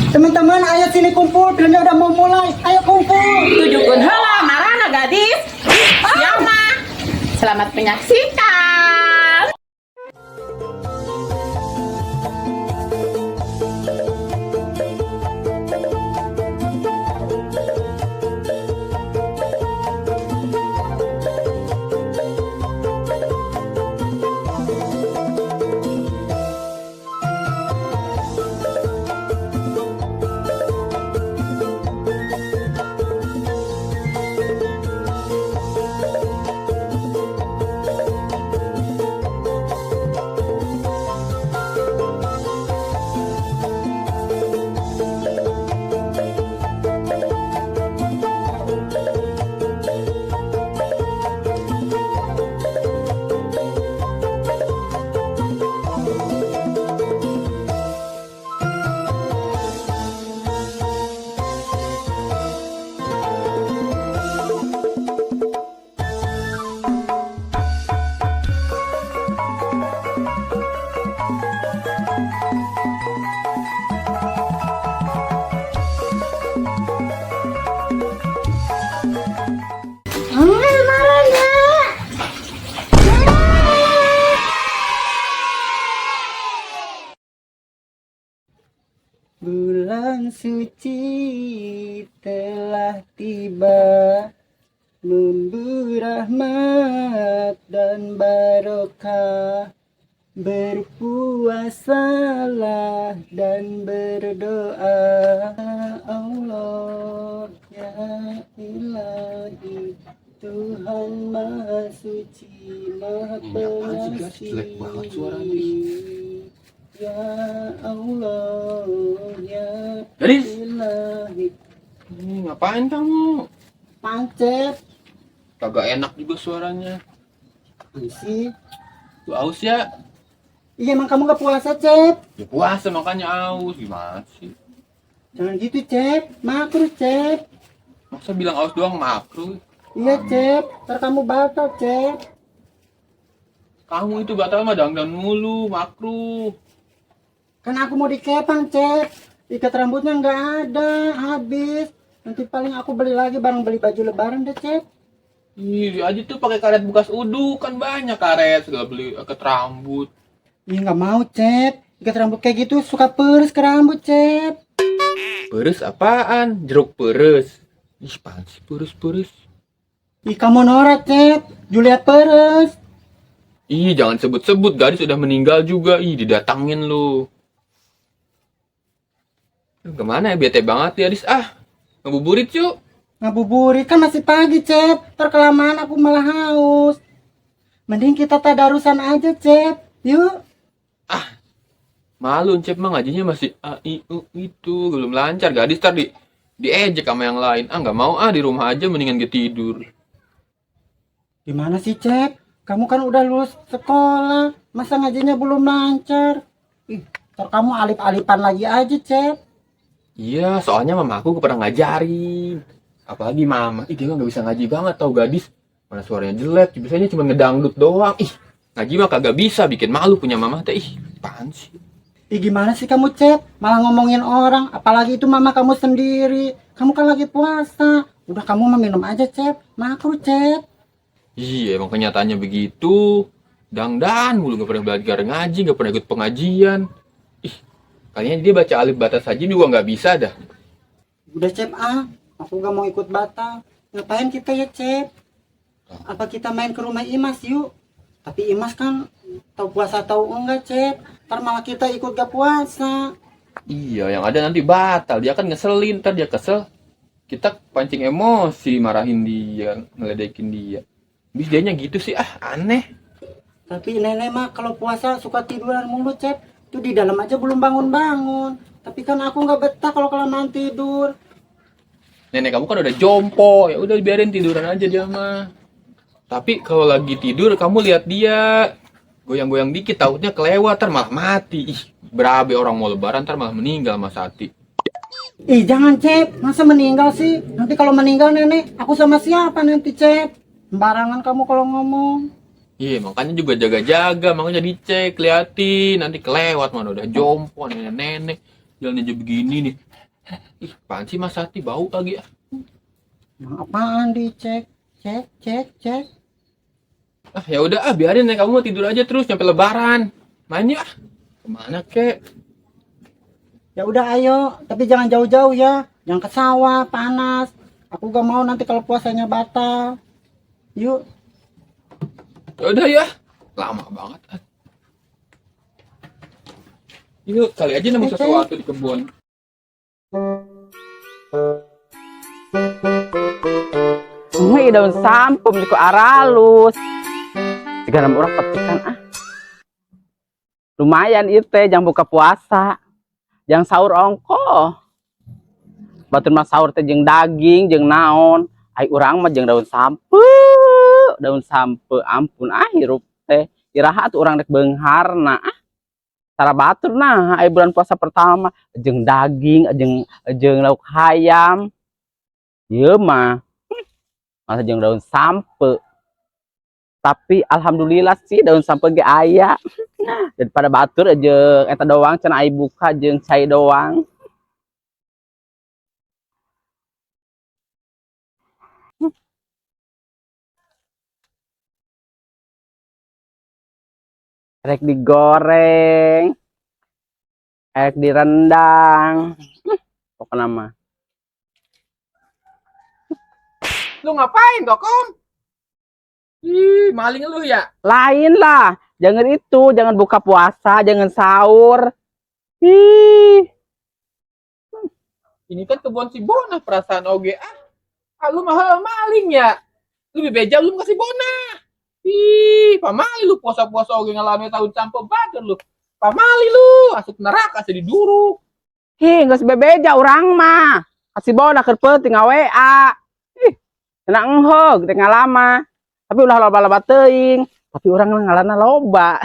Teman-teman, ayo sini kumpul. Filmnya udah mau mulai. Ayo kumpul. Tujukan heula marana gadis. Siap mah. Selamat menyaksikan. Bulan suci telah tiba, membawa rahmat dan barokah. Berpuasalah dan berdoa. Allah ya ilahi, Tuhan maha suci, maha pengasih. Ya Allah ya Gadis, ilahi. ngapain kamu? Pancet Kagak enak juga suaranya. sih. Lu aus ya? Iya, emang kamu gak puasa, Cep? Ya puasa makanya aus. Gimana sih? Jangan gitu, Cep. Makruh, Cep. Masa bilang aus doang makruh? Iya, Cep. Ntar kamu batal, Cep. Kamu itu batal mah dandan mulu, makruh. Kan aku mau dikepang, Cep. Ikat rambutnya nggak ada, habis. Nanti paling aku beli lagi barang beli baju lebaran deh, Cep. Ih, aja tuh pakai karet bekas uduk, kan banyak karet, segala beli ikat rambut. Iya, nggak mau, Cep. Ikat rambut kayak gitu suka peres ke rambut, Cep. Peres apaan? Jeruk peres. Ih, apaan sih peres-peres? Ih, kamu norak, Cep. Julia peres. Ih, jangan sebut-sebut, gadis udah meninggal juga. Ih, didatangin lu. Kemana ya, bete banget ya, Dis? Ah, ngebuburit yuk. Ngabuburit kan masih pagi, Cep. Ntar kelamaan aku malah haus. Mending kita tadarusan aja, Cep. Yuk. Malu, Cep mah ngajinya masih A, I, U itu. Belum lancar, gadis ntar diejek sama yang lain. Ah, nggak mau di rumah aja mendingan dia tidur. Gimana sih, Cep? Kamu kan udah lulus sekolah. Masa ngajinya belum lancar? Ih, ntar kamu alip-alipan lagi aja, Cep. Iya, soalnya mama aku pernah ngajarin. Apalagi mama, ih dia mah nggak bisa ngaji banget tau gadis. Mana suaranya jelek, biasanya cuma ngedangdut doang. Ih, ngaji mah kagak bisa, bikin malu punya mama teh. Ih, apaan sih? Ih, gimana sih kamu, Cep? Malah ngomongin orang. Apalagi itu mama kamu sendiri. Kamu kan lagi puasa. Udah, kamu mah minum aja, Cep. Makruh, Cep. Iya, emang kenyataannya begitu. Dangdan mulu, gak pernah belajar ngaji, gak pernah ikut pengajian. Ih, kayaknya dia baca alif batas saja juga nggak bisa dah. Udah, Cep, aku gak mau ikut batal. Ngapain kita ya, Cep? Apa kita main ke rumah Imas yuk? Tapi Imas kan tahu puasa tahu enggak, Cep. Ntar malah kita ikut gak puasa. Iya, yang ada nanti batal. Dia kan ngeselin, ntar dia kesel. Kita pancing emosi, marahin dia, ngeledekin dia. Bis dianya gitu sih, aneh. Tapi nenek mah kalau puasa suka tiduran mulu, Cep. Itu di dalam aja belum bangun-bangun. Tapi kan aku nggak betah kalau kelamaan tidur. Nenek kamu kan udah jompo, ya udah biarin tiduran aja dia mah. Tapi kalau lagi tidur, kamu lihat dia goyang-goyang dikit, takutnya kelewat, ntar malah mati. Ih, berabe orang mau lebaran, ntar malah meninggal Mas Hati. Ih, jangan, Cep. Masa meninggal sih? Nanti kalau meninggal nenek, aku sama siapa nanti, Cep? Sembarangan kamu kalau ngomong. Iya, makanya juga jaga-jaga, makanya dicek, liatin, nanti kelewat mana udah jompo, nenek-nenek, jalan aja begini nih. Ih, apaan sih Mas Hati bau lagi ya? Nah, apaan dicek? Cek. Ah, ya udah ah, biarin ya kamu tidur aja terus sampai lebaran. Main ya. Kemana kek? Ya udah ayo, tapi jangan jauh-jauh ya. Jangan ke sawah, panas. Aku gak mau nanti kalau puasanya batal. Yuk. Ya udah ya. Lama banget. Yuk, kali aja nemu sesuatu di kebun. Ini daun sampum di aralus. Segala orang petikan ah. Lumayan itu jangan buka puasa. Jangan sahur ongko. Batur mah sahur teh jeung daging, jeung naon. Ai urang mah jeung daun sampe. Daun sampe ampun ah hirup teh. Iraha atuh urang rek beungharna ah. Tara batur nah ai bulan puasa pertama jeung daging, jeung lauk hayam. Ieu mah masa jeung daun sampe. Tapi alhamdulillah sih daun sampe ge aya. Daripada batur jeung eta doang cenah ai buka jeung cai doang. Rek digoreng, rek direndang. Pokoknya mah. Lu ngapain, Kokom? Ih, maling lu ya? Lain lah, jangan itu, jangan buka puasa, jangan sahur. Ih, Ini kan kebun si Bona perasaan oge ah. Ah, lu mahal maling ya? Lu bebeja lu kasih Bona. Ih, pamali lu puasa-puasa oge ngalami tahun sampo badan lu. Pamali lu, asup neraka jadi duruk. nggak sebebeja orang mah. Kasih bona keur penting WA. Ih, cenah enheug teh ngalama. Tapi ulah loba-loba teuing. Tapi orang ngalana loba.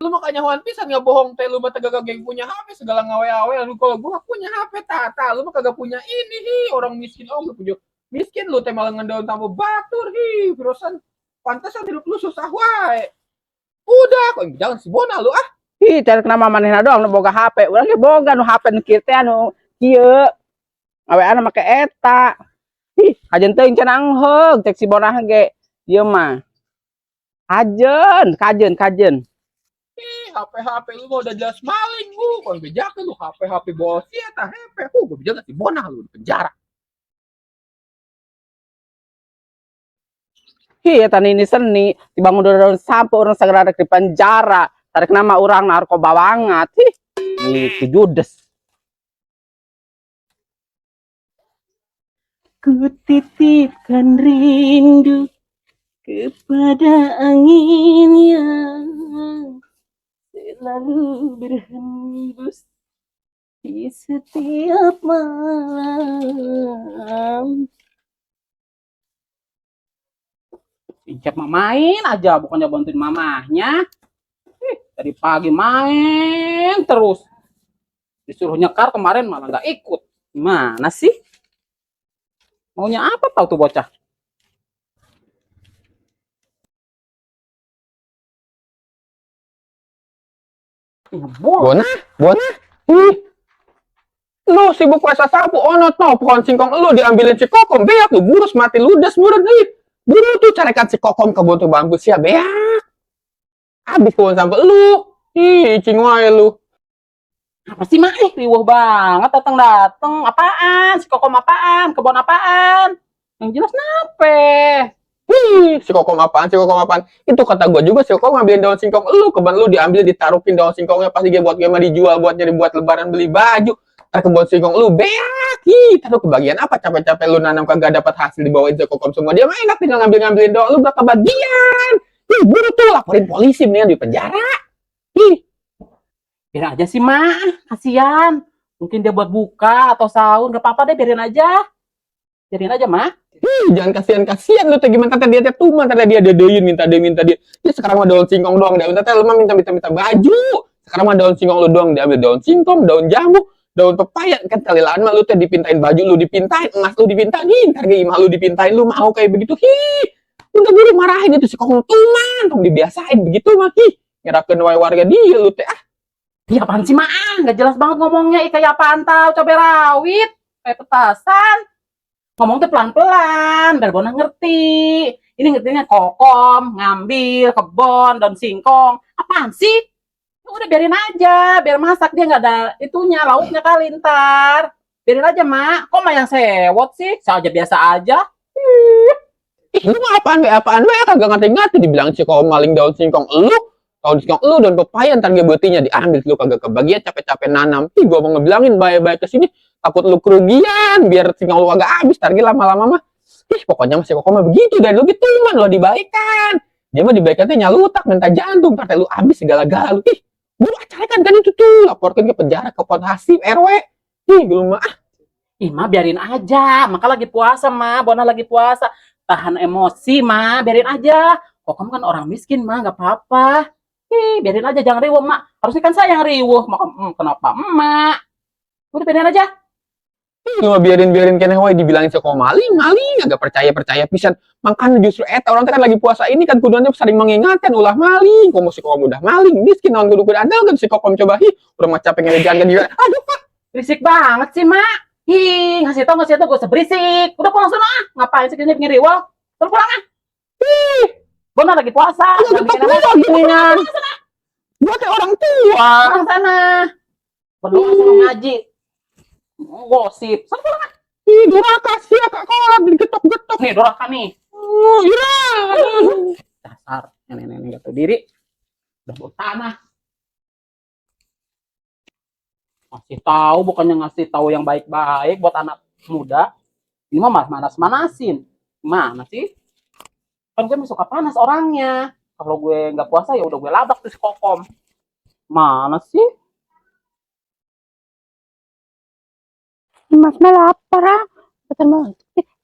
Lu makanya hoan pisan nggak bohong teh lu mah kagak punya HP segala ngawe-awe lu kalau gua punya HP tata lu mah kagak punya ini hi orang miskin gak punya miskin lu teh malah ngendaun tambah batur hi terusan pantesan hidup lu susah wae udah kok jangan si Bona lu ah. Ih, cari kenapa manehna doang nu boga HP. Urang ge boga nu HP nu kieu teh anu kieu. Ngaweana make eta. Ih, kajen teuing cenah enheug cek si Bona ge. Ieu mah. Kajen. Ih, HP lu mah udah jelas maling lu kon bejakeun lu HP bos ya tah HP gua bejakeun si Bona lu di penjara. Hi, eta ini seni dibangun daun sampe orang segera di penjara. Tarik nama orang narkoba banget. Hi, itu judes. Ku titipkan rindu kepada angin yang selalu berhembus di setiap malam. Ijab mah main aja, bukannya bantuin mamahnya. Dari pagi main terus. Disuruh nyekar kemarin malah nggak ikut. Gimana sih? Maunya apa tahu tuh bocah? Bona. Ih, lu sibuk puasa sapu ono toh pohon singkong lu diambilin si Kokom beak lu burus mati ludes murut nih. Buru tuh carikan si Kokom ke butuh bambu sia beak. Habis pohon sampai lu. Ih, cing wae lu. Apa sih mah? Riweuh banget datang. Apaan? Si Kokom apaan? Kebon apaan? Yang jelas nape? Si Kokom apaan? Itu kata gua juga si Kokom ngambilin daun singkong lu, kebun lu diambil ditaruhin daun singkongnya pasti dia buat gimana dijual buat jadi buat lebaran beli baju. Kebun singkong lu beak. Taruh kebagian apa capek-capek lu nanam kagak dapat hasil dibawain si Kokom semua. Dia mah enak tinggal ngambilin doang lu gak kebagian. Buru tuh laporin polisi mendingan di penjara. Biarin aja sih mah, kasihan. Mungkin dia buat buka atau sahur, nggak apa-apa deh, biarin aja mah. Jangan kasihan lu teh gimana teh dia teh tuman teh dia dedein minta dia. Ya sekarang mah daun singkong doang dia teh lu mah minta baju. Sekarang mah daun singkong lu doang diambil daun singkong, daun jambu, daun pepaya kan kali lain mah lu teh dipintain baju lu dipintain, emas lu dipintain, ntar ge imah lu dipintain lu mau kayak begitu. Udah buru marahin itu si Kokom tuman, tong dibiasain begitu mah ngerakeun wae warga dia lu teh ah. Iya apaan sih, Mak? Nggak jelas banget ngomongnya. Kayak apaan tau? Cabai rawit. Kayak petasan. Ngomong tuh pelan-pelan, biar Bona ngerti. Ini ngertinya kokom, ngambil, kebon, daun singkong. Apaan sih? Udah biarin aja, biar masak dia nggak ada itunya, lauknya kali ntar. Biarin aja, Mak. Kok Mak yang sewot sih? Saya aja biasa aja. Ih, lu apaan we kagak ngerti-ngerti dibilang si kau maling daun singkong daun singkong daun pepaya ntar gebetinya diambil lu kagak kebagian capek-capek nanam. Ih, gua mau ngebilangin baik-baik ke sini takut lu kerugian biar singkong lu agak habis ntar lama-lama mah. Ih, pokoknya masih kok mah begitu dan lu gitu man lo dibaikan. Dia mah dibaikan teh nyalutak minta jantung ntar lu habis segala-gala lu. Ih, gua acarakan kan itu tuh laporkan ke penjara ke Polhasip RW. Ih, lu mah Ih, Ma, biarin aja. Maka lagi puasa, Ma. Bona lagi puasa. Tahan emosi, Ma. Biarin aja. Kok kamu kan orang miskin, Ma. Nggak apa-apa. Ih, biarin aja. Jangan riuh, Ma. Harusnya kan saya yang riuh. Kenapa, Emak? Udah, biarin aja. lu mah biarin kene wae dibilangin seko maling agak percaya pisan. Makanya justru orang kan lagi puasa ini kan kudunya sering mengingatkan ulah maling. Kok mesti kok udah maling miskin naon kudu andal kan si kokom coba udah mah capek ngelejan kan dia. Aduh, Pak. Berisik banget sih, Mak. Ih, ngasih tau gue usah berisik. Udah pulang sana, ah. Ngapain sih kayaknya bikin riwal? Terus pulang, ah. Ih, Bona lagi puasa. Udah tetep gua ginian. Gua kayak orang tua. Pulang sana. Berdoa sama ngaji. Gosip. Sana pulang, ah. Ih, duraka sih kak kolak digetok-getok. Nih, doraka nih. Oh, iya. Dasar nenek-nenek gak tahu diri. Udah bawa tanah. Ngasih tahu bukannya ngasih tahu yang baik-baik buat anak muda. Ini mah manas-manasin. Gimana sih? Kan gue suka panas orangnya. Kalau gue nggak puasa ya udah gue labak tuh si kokom. Mana sih? Mas mah lapar ah. Betul mau.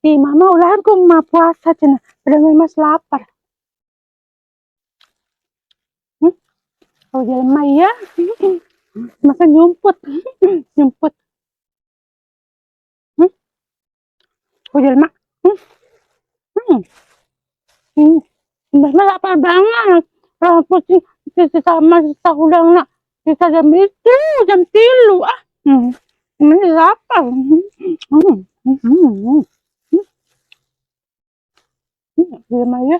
Di mama ulahan ku mah puasa cina. Padahal mas lapar. Oh jalan maya. Masa nyumput. Nyumput. Oh jalan mak. Mas mah lapar banget. Pusing. Sama sisa udang nak. Sisa jam itu. Jam 3 ah. Ini lapar. Jalan maya.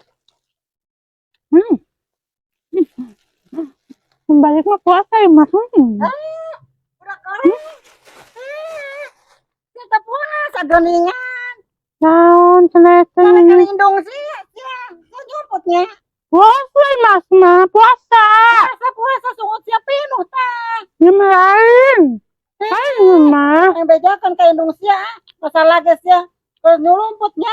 Balik mah puasa ya mas. Udah korek. Kita puasa geningan. Naon cenah Mana kelindung sih? Ya, nyumputnya. puasa mas mah puasa. Puasa sungut siap pinuh tah. Ya lain. Lain mah. Yang bejakan ke Indonesia. Masalah guys ya. Terus nyumputnya.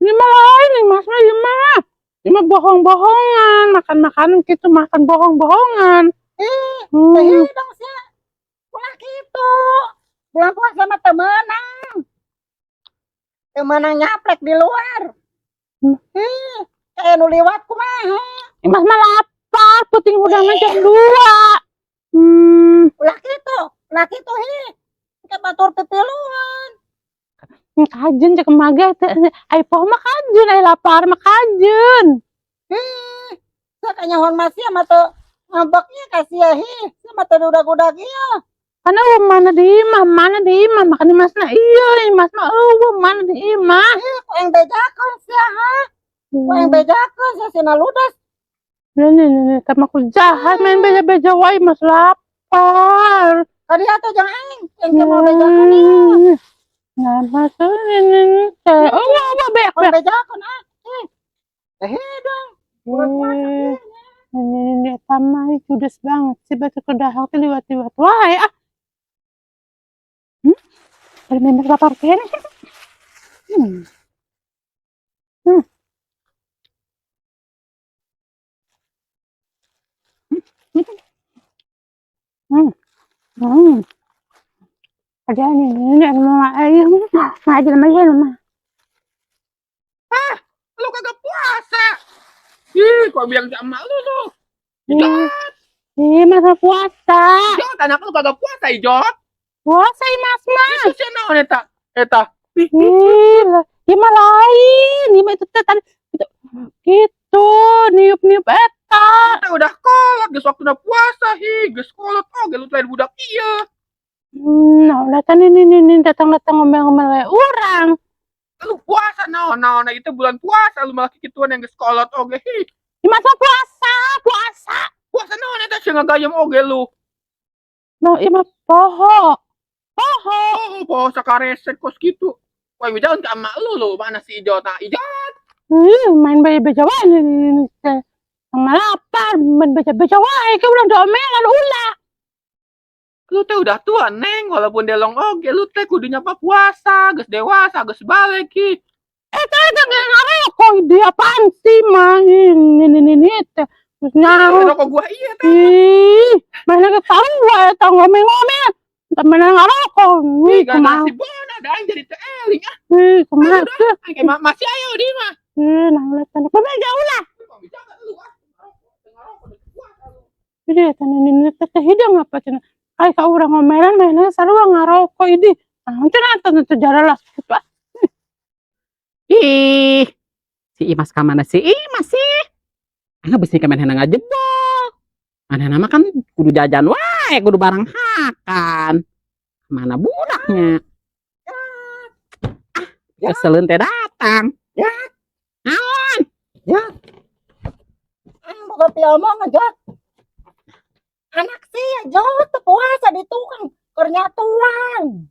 Ini mah lain nih mas mah ya mah. Ini mah bohong-bohongan. Makan-makan gitu makan bohong-bohongan. Hidung sih. Pulang gitu. Bulan puasa sama temenang. Temenang nyaplek di luar. Kayak nu liwat kumaha. Mas mah lapar. Puting udangnya jam 2. Ulah gitu. Kita batur tetiluan. Kajen cek maga ai poh mah kajen ai lapar mah kajen. Saya kanya hon masih sama tuh ngambeknya kasih ya sama tuh udah iya. Karena mana di imah makan di masna iya mas mah mana di imah. Kok yang bejakan sih Kok yang bejakan sih sina ludas. Nih sama aku jahat main beja-beja wae mas lapar. Tadi atau jangan yang mau bejakan ya. Nah, masuk ini teh. Oh, apa beak. Bejakan dong. Ini tamai judes banget sih batu kedahak liwat-liwat. Wah, ya. Ada member lapar kene. Ada ini mau ayo. Ngaji mah. Lu kagak puasa. Ih, kok bilang sama lu. Masa puasa. Jot, anak lu kagak puasa, Jot. Puasa mas mah. Itu sih naon eta. Ya mah lain. Ya mah itu tadi gitu. Niup-niup tak. Teh udah kolot geus waktu udah puasa geus kolot oge lu lain budak ieu. Nah, datang ini datang ngomel-ngomel kayak orang. Lu puasa naon itu bulan puasa lu malah kikituan yang geus kolot oge. Di masa puasa. Puasa naon eta sih ngagayem oge lu. Mau ima poho. Oh, puasa kareset kos gitu. Wah, jalan ke emak lu mana si Ijo nah Ijo. Main baca ini. Sama lapar, main baca wae, ke ulang domelan ulah. Lu teh udah tua neng walaupun delong oge lu teh kudunya apa puasa geus dewasa geus balik ki. Eta ngarokok dia apaan sih main ini teh. Terus nyaho. Rokok gua iya teh. Ih, mana ketawa eta ngomel-ngomel. Temen ngarokok. Ih, Gak kumaha. nasi bona ada yang jadi teh eling ah. Ih, kumaha teh. Kayak masih ayo di mah. Nang lihat anak bebeja ulah. Jadi eta ini teh hidang apa cenah. Ai ka urang ngomelan mainnya sarua ngarokok ini. Nah, cenah teh jaralah. Ih, si Imas ka mana si Imas sih? Ana bisi ka manehna ngajebol. Manehna mah kan kudu jajan wae, kudu barang hakan. Mana budaknya? Keseleun teh datang. Naon? Bukan piomong aja. Anak sih aja tuh puasa di tukang kernyatuan.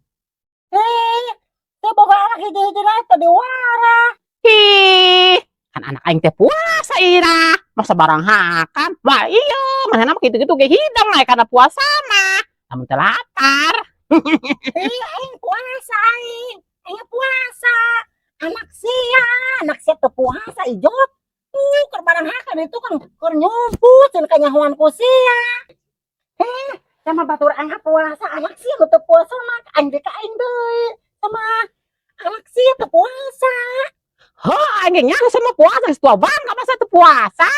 Boga anak hiji-hiji nata di wara. Ih, kan anak aing teh puasa ira. Masa barang hakan? Lah iya, manehna mah kitu-kitu ge hidang naik karena puasa mah. Lamun teh lapar. Aing puasa aing. Aing puasa. Anak sia tuh puasa ijot. Tuh barang hakan itu kan keur nyumput cenah kanyahoan ku sia. Sama batur aing puasa, anak sia teu puasa mah aing dek aing deui. Sama anak sia teu puasa. Heuh, aing nya sama puasa geus tua bangga masa teu puasa.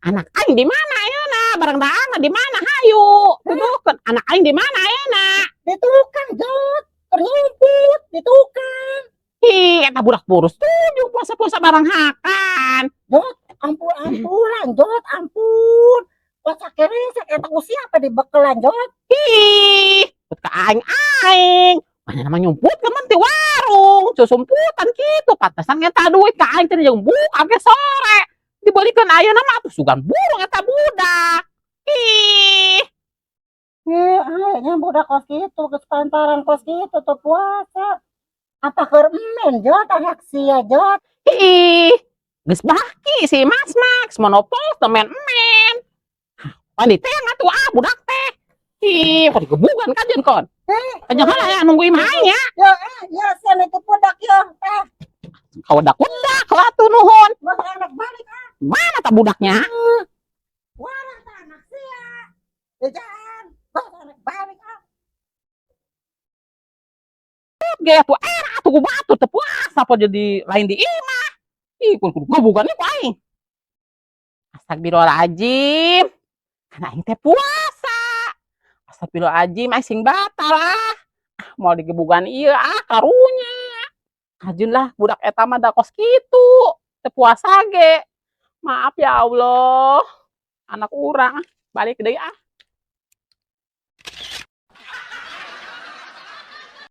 Anak aing di mana ayeuna? Barang daangna di mana hayu? Tuduhkeun anak aing di mana ayeuna? Di tukang jot, keur nyumput di tukang. Ih, eta budak boros tujuh puasa-puasa barang hakan. Jot, ampun, Jot, ampun. Puasa keresek eta usia apa dibekelan Jot? Ih, teu ka aing-aing. Mana nama nyumput kan teh warung, susumputan kitu, pantesan eta duit ka aing teh jeung buka ke sore. Dibalikeun ayeuna mah atuh sugan burung eta budak. Ih, Ayahnya budak kos gitu, kespantaran kos gitu tuh puasa. Apa keur emen Jot, anak sia Jot? ih, geus baki si Mas monopol temen emen. Pandit teh atuh budak teh. Ih, kok digebugan kajen kon. Jangan aya nunggu imah aing ya. Ya sian itu budak ya. Kawedak-wedak lah tuh nuhun. Buat anak balik Mana tak budaknya? warang tah anak sia. Jajan, buat anak balik Gaya tuh era tuh batu teu puasa apa jadi lain di imah. Ih, kudu gebugan ieu aing. Astagfirullahaladzim. Kan aing teh puasa. Astagfirullahaladzim aing sing batal ah. Mau digebugan ieu karunya. Ajun lah budak eta mah da kos kitu. Teu puasa ge. Maaf ya Allah. Anak urang balik deui ah.